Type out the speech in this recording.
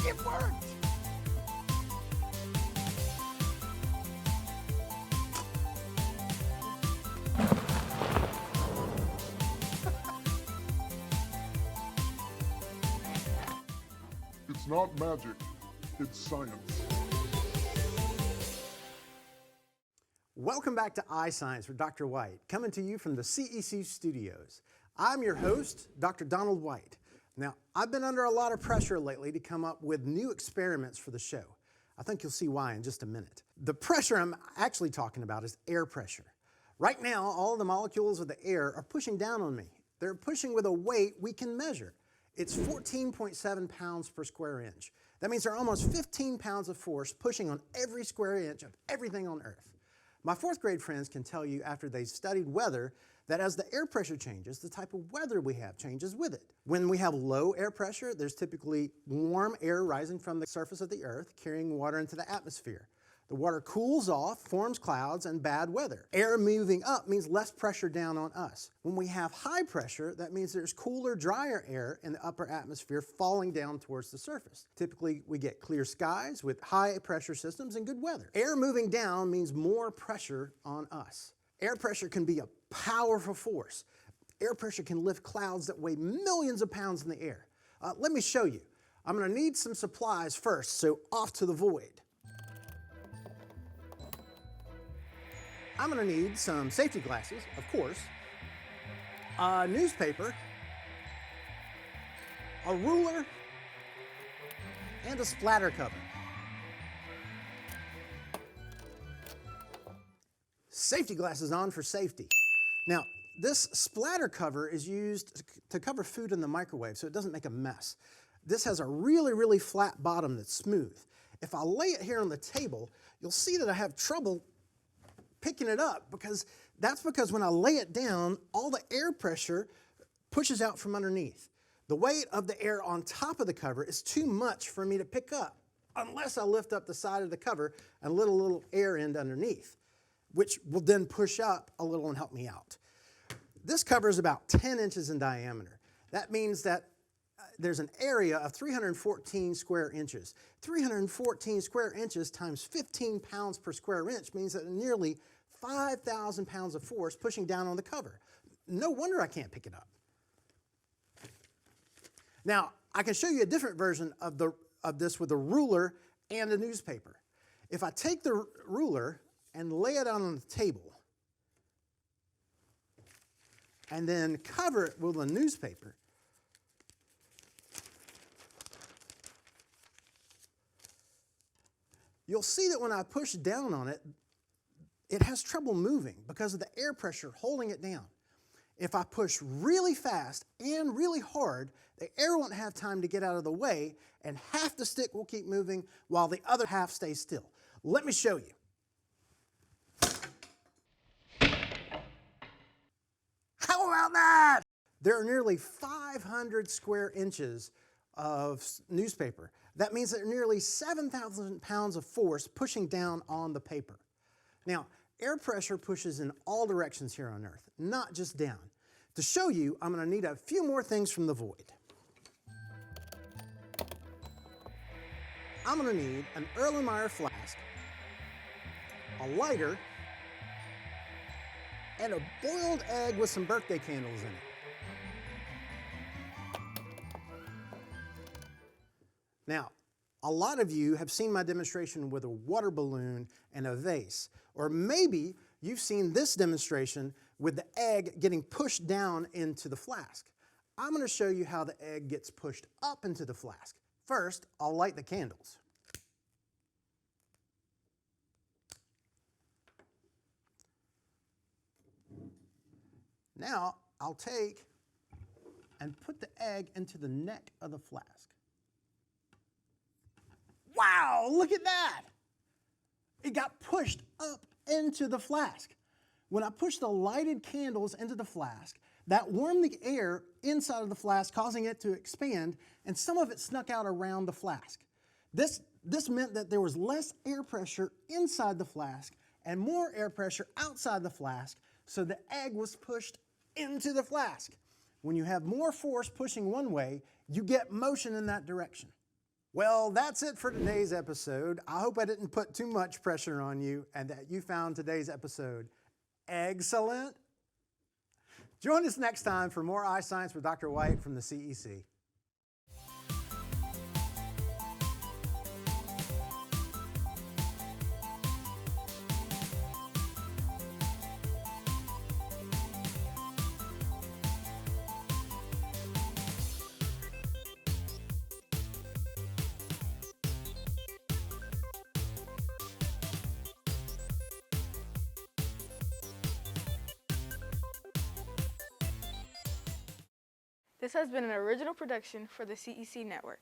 It worked! It's not magic, it's science. Welcome back to iScience with Dr. White, coming to you from the CEC studios. I'm your host, Dr. Donald White. Now, I've been under a lot of pressure lately to come up with new experiments for the show. I think you'll see why in just a minute. The pressure I'm actually talking about is air pressure. Right now, all of the molecules of the air are pushing down on me. They're pushing with a weight we can measure. It's 14.7 pounds per square inch. That means there are almost 15 pounds of force pushing on every square inch of everything on Earth. My fourth grade friends can tell you after they've studied weather that as the air pressure changes, the type of weather we have changes with it. When we have low air pressure, there's typically warm air rising from the surface of the Earth, carrying water into the atmosphere. The water cools off, forms clouds, and bad weather. Air moving up means less pressure down on us. When we have high pressure, that means there's cooler, drier air in the upper atmosphere falling down towards the surface. Typically, we get clear skies with high pressure systems and good weather. Air moving down means more pressure on us. Air pressure can be a powerful force. Air pressure can lift clouds that weigh millions of pounds in the air. Let me show you. I'm going to need some supplies first, so off to the void. I'm going to need some safety glasses, of course, a newspaper, a ruler, and a splatter cover. Safety glasses on for safety. Now, this splatter cover is used to cover food in the microwave so it doesn't make a mess. This has a really, really flat bottom that's smooth. If I lay it here on the table, you'll see that I have trouble picking it up because when I lay it down, all the air pressure pushes out from underneath. The weight of the air on top of the cover is too much for me to pick up unless I lift up the side of the cover and let a little air in underneath, which will then push up a little and help me out. This cover is about 10 inches in diameter. That means that there's an area of 314 square inches. 314 square inches times 15 pounds per square inch means that nearly 5,000 pounds of force pushing down on the cover. No wonder I can't pick it up. Now, I can show you a different version of this with a ruler and a newspaper. If I take the ruler and lay it out on the table and then cover it with a newspaper, you'll see that when I push down on it, it has trouble moving because of the air pressure holding it down. If I push really fast and really hard, the air won't have time to get out of the way, and half the stick will keep moving while the other half stays still. Let me show you. How about that? There are nearly 500 square inches of newspaper. That means there are nearly 7,000 pounds of force pushing down on the paper. Now, air pressure pushes in all directions here on Earth, not just down. To show you, I'm going to need a few more things from the void. I'm going to need an Erlenmeyer flask, a lighter, and a boiled egg with some birthday candles in it. Now, a lot of you have seen my demonstration with a water balloon and a vase, or maybe you've seen this demonstration with the egg getting pushed down into the flask. I'm going to show you how the egg gets pushed up into the flask. First, I'll light the candles. Now, I'll take and put the egg into the neck of the flask. Wow, look at that! It got pushed up into the flask. When I pushed the lighted candles into the flask, that warmed the air inside of the flask, causing it to expand, and some of it snuck out around the flask. This meant that there was less air pressure inside the flask and more air pressure outside the flask, so the egg was pushed into the flask. When you have more force pushing one way, you get motion in that direction. Well, that's it for today's episode. I hope I didn't put too much pressure on you and that you found today's episode excellent. Join us next time for more iScience with Dr. White from the CEC. This has been an original production for the CEC Network.